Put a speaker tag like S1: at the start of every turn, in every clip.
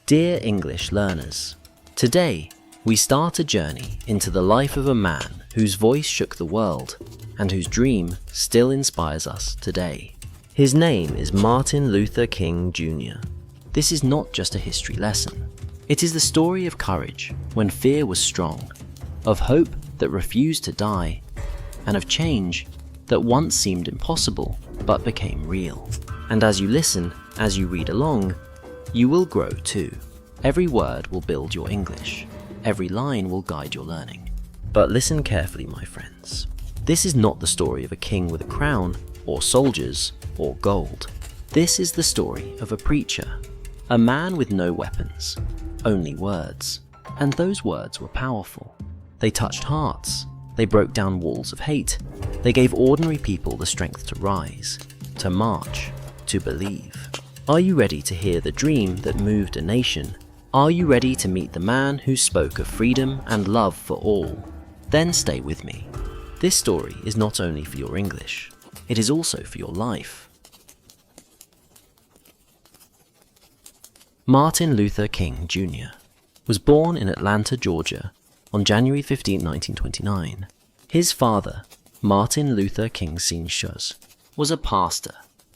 S1: Dear English learners, today we start a journey into the life of a man whose voice shook the world and whose dream still inspires us today. His name is Martin Luther King Jr. This is not just a history lesson. It is the story of courage when fear was strong, of hope that refused to die, and of change that once seemed impossible but became real. And as you listen, as you read along, you will grow too. Every word will build your English. Every line will guide your learning. But listen carefully, my friends. This is not the story of a king with a crown, or soldiers, or gold. This is the story of a preacher, a man with no weapons, only words. And those words were powerful. They touched hearts. They broke down walls of hate. They gave ordinary people the strength to rise, to march, to believe. Are you ready to hear the dream that moved a nation? Are you ready to meet the man who spoke of freedom and love for all? Then stay with me. This story is not only for your English, it is also for your life. Martin Luther King Jr. was born in Atlanta, Georgia, on January 15, 1929. His father, Martin Luther King Sr., was a pastor,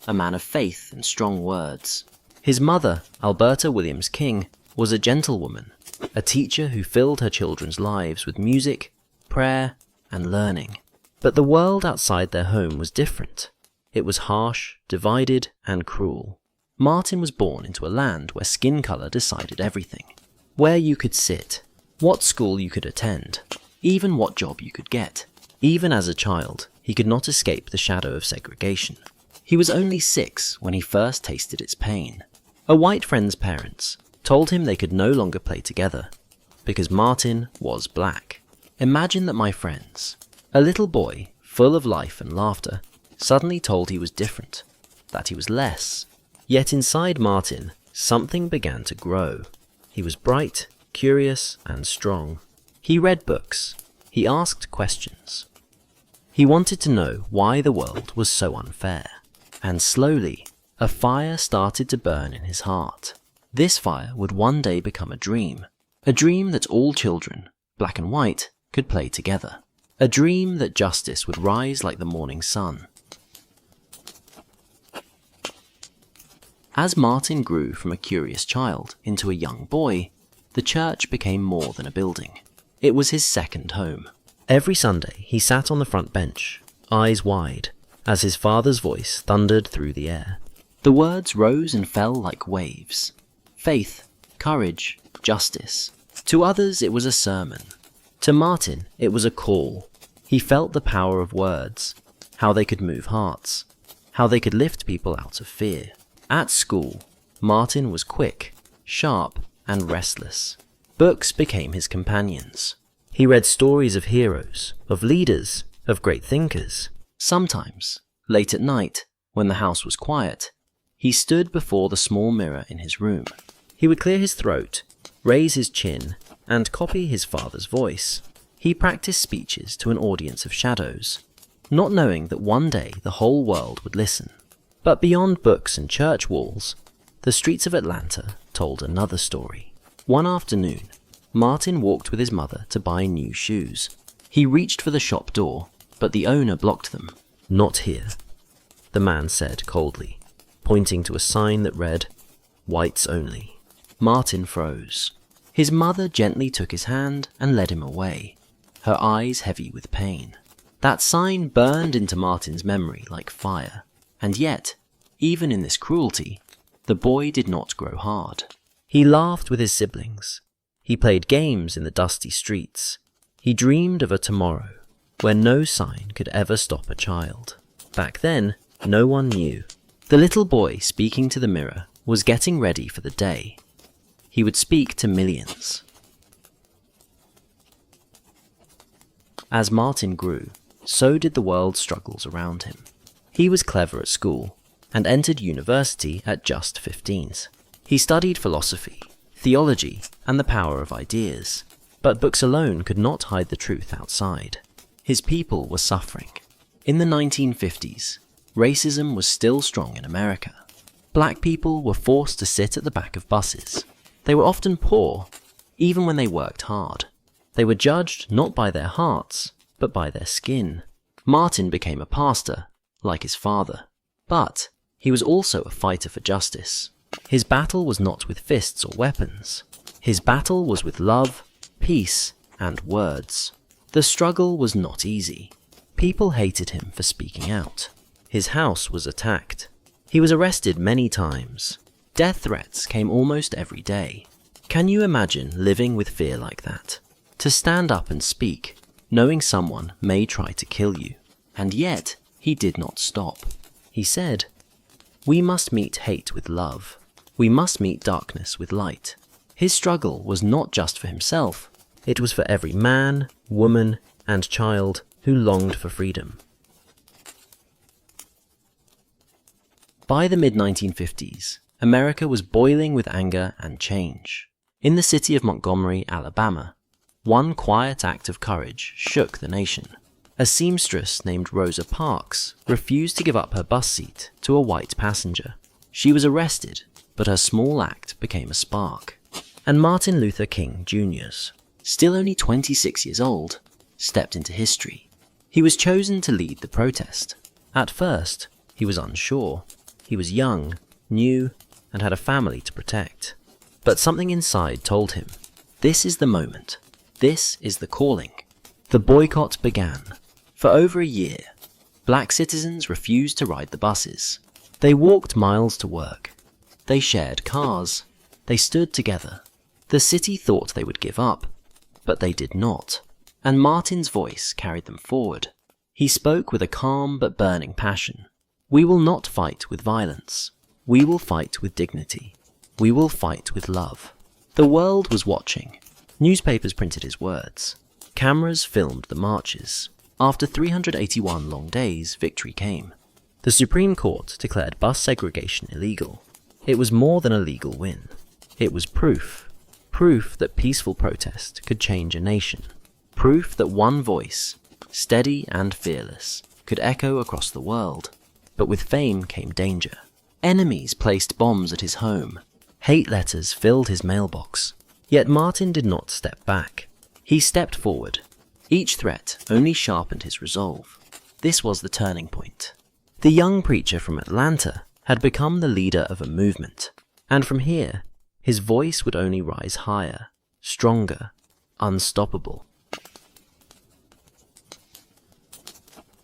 S1: a man of faith and strong words. His mother, Alberta Williams King, was a gentlewoman, a teacher who filled her children's lives with music, prayer, and learning. But the world outside their home was different. It was harsh, divided, and cruel. Martin was born into a land where skin color decided everything. Where you could sit, what school you could attend, even what job you could get. Even as a child, he could not escape the shadow of segregation. He was only 6 when he first tasted its pain. A white friend's parents told him they could no longer play together because Martin was black. Imagine that, my friends. A little boy, full of life and laughter, suddenly told he was different, that he was less. Yet inside Martin, something began to grow. He was bright, curious, and strong. He read books. He asked questions. He wanted to know why the world was so unfair. And slowly, a fire started to burn in his heart. This fire would one day become a dream that all children, black and white, could play together. A dream that justice would rise like the morning sun. As Martin grew from a curious child into a young boy, the church became more than a building. It was his second home. Every Sunday, he sat on the front bench, eyes wide, as his father's voice thundered through the air. The words rose and fell like waves. Faith, courage, justice. To others it was a sermon. To Martin it was a call. He felt the power of words, how they could move hearts, how they could lift people out of fear. At school, Martin was quick, sharp, and restless. Books became his companions. He read stories of heroes, of leaders, of great thinkers. Sometimes, late at night, when the house was quiet, he stood before the small mirror in his room. He would clear his throat, raise his chin, and copy his father's voice. He practiced speeches to an audience of shadows, not knowing that one day the whole world would listen. But beyond books and church walls, the streets of Atlanta told another story. One afternoon, Martin walked with his mother to buy new shoes. He reached for the shop door, but the owner blocked them. "Not here," the man said coldly, pointing to a sign that read, "Whites only." Martin froze. His mother gently took his hand and led him away, her eyes heavy with pain. That sign burned into Martin's memory like fire. And yet, even in this cruelty, the boy did not grow hard. He laughed with his siblings. He played games in the dusty streets. He dreamed of a tomorrow where no sign could ever stop a child. Back then, no one knew. The little boy speaking to the mirror was getting ready for the day. He would speak to millions. As Martin grew, so did the world's struggles around him. He was clever at school and entered university at just 15. He studied philosophy, theology, and the power of ideas. But books alone could not hide the truth outside. His people were suffering. In the 1950s, racism was still strong in America. Black people were forced to sit at the back of buses. They were often poor, even when they worked hard. They were judged not by their hearts, but by their skin. Martin became a pastor, like his father. But he was also a fighter for justice. His battle was not with fists or weapons. His battle was with love, peace, and words. The struggle was not easy. People hated him for speaking out. His house was attacked. He was arrested many times. Death threats came almost every day. Can you imagine living with fear like that? To stand up and speak, knowing someone may try to kill you. And yet, he did not stop. He said, "We must meet hate with love. We must meet darkness with light." His struggle was not just for himself. It was for every man, woman, and child who longed for freedom. By the mid-1950s, America was boiling with anger and change. In the city of Montgomery, Alabama, one quiet act of courage shook the nation. A seamstress named Rosa Parks refused to give up her bus seat to a white passenger. She was arrested, but her small act became a spark. And Martin Luther King Jr.'s, still only 26 years old, stepped into history. He was chosen to lead the protest. At first, he was unsure. He was young, new, and had a family to protect. But something inside told him, this is the moment. This is the calling. The boycott began. For over a year, black citizens refused to ride the buses. They walked miles to work. They shared cars. They stood together. The city thought they would give up, but they did not. And Martin's voice carried them forward. He spoke with a calm but burning passion. We will not fight with violence. We will fight with dignity. We will fight with love. The world was watching. Newspapers printed his words. Cameras filmed the marches. After 381 long days, victory came. The Supreme Court declared bus segregation illegal. It was more than a legal win. It was proof. Proof that peaceful protest could change a nation. Proof that one voice, steady and fearless, could echo across the world. But with fame came danger. Enemies placed bombs at his home. Hate letters filled his mailbox. Yet Martin did not step back. He stepped forward. Each threat only sharpened his resolve. This was the turning point. The young preacher from Atlanta had become the leader of a movement. And from here, his voice would only rise higher, stronger, unstoppable.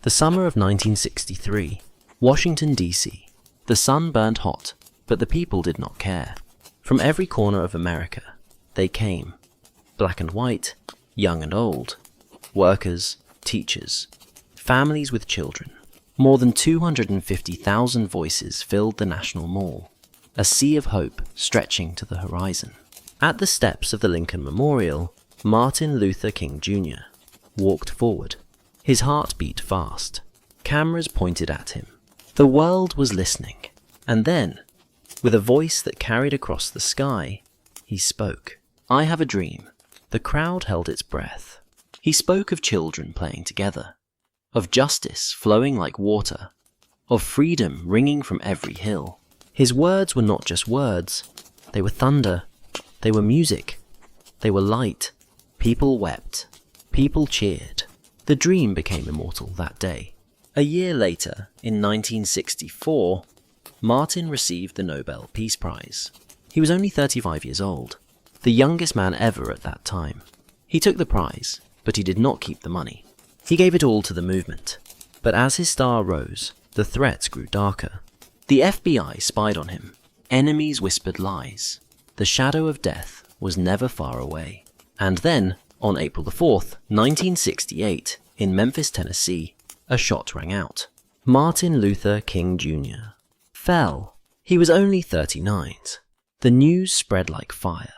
S1: The summer of 1963, Washington, D.C. The sun burned hot, but the people did not care. From every corner of America, they came. Black and white, young and old, workers, teachers, families with children. More than 250,000 voices filled the National Mall, a sea of hope stretching to the horizon. At the steps of the Lincoln Memorial, Martin Luther King Jr. walked forward. His heart beat fast. Cameras pointed at him. The world was listening. And then, with a voice that carried across the sky, he spoke. I have a dream. The crowd held its breath. He spoke of children playing together, of justice flowing like water, of freedom ringing from every hill. His words were not just words. They were thunder. They were music. They were light. People wept. People cheered. The dream became immortal that day. A year later, in 1964, Martin received the Nobel Peace Prize. He was only 35 years old, the youngest man ever at that time. He took the prize, but he did not keep the money. He gave it all to the movement. But as his star rose, the threats grew darker. The FBI spied on him. Enemies whispered lies. The shadow of death was never far away. And then, on April the 4th, 1968, in Memphis, Tennessee, a shot rang out. Martin Luther King Jr. fell. He was only 39. The news spread like fire.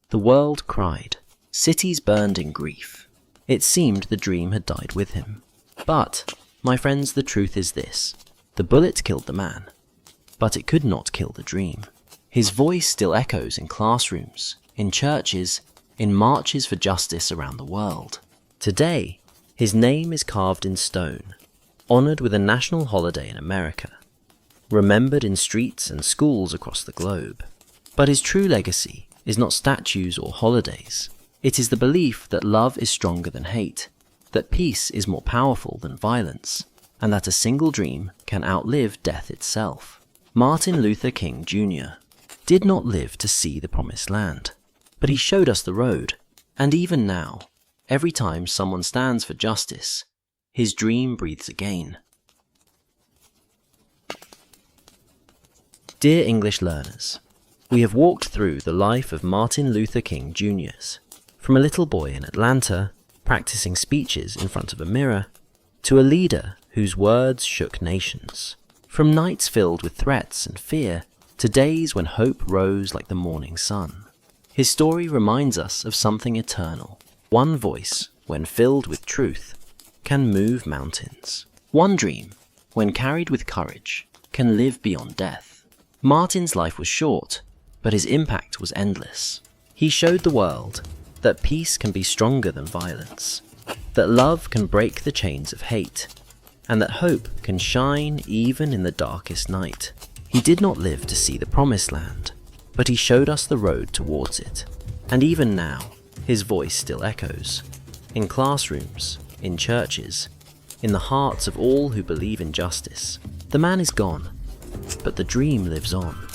S1: The world cried. Cities burned in grief. It seemed the dream had died with him. But, my friends, the truth is this. The bullet killed the man, but it could not kill the dream. His voice still echoes in classrooms, in churches, in marches for justice around the world. Today, his name is carved in stone, honored with a national holiday in America, remembered in streets and schools across the globe. But his true legacy is not statues or holidays. It is the belief that love is stronger than hate, that peace is more powerful than violence, and that a single dream can outlive death itself. Martin Luther King Jr. did not live to see the promised land, but he showed us the road, and even now, every time someone stands for justice, his dream breathes again. Dear English learners, we have walked through the life of Martin Luther King Jr.'s, from a little boy in Atlanta practicing speeches in front of a mirror, to a leader whose words shook nations. From nights filled with threats and fear, to days when hope rose like the morning sun. His story reminds us of something eternal. One voice, when filled with truth, can move mountains. One dream, when carried with courage, can live beyond death. Martin's life was short, but his impact was endless. He showed the world that peace can be stronger than violence, that love can break the chains of hate, and that hope can shine even in the darkest night. He did not live to see the promised land, but he showed us the road towards it. And even now, his voice still echoes. In classrooms, in churches, in the hearts of all who believe in justice. The man is gone, but the dream lives on.